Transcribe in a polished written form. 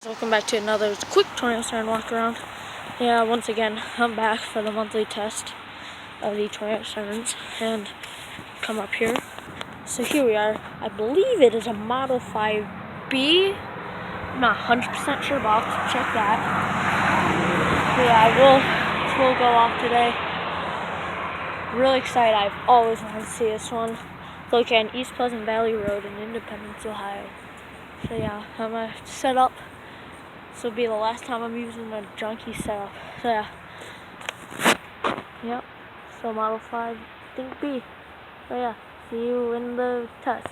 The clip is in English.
Welcome back to another quick tornado siren walk around. Yeah, once again, I'm back for the monthly test of the tornado sirens and come up here. So here we are. I believe it is a Model 5B. I'm not 100% sure, but I'll check that. But yeah, this will go off today. Really excited. I've always wanted to see this one. It's located on East Pleasant Valley Road in Independence, Ohio. So yeah, I'm going to set up. This will be the last time I'm using a junky setup. So yeah. Yep. So Model 5, think B. So yeah. See you in the test.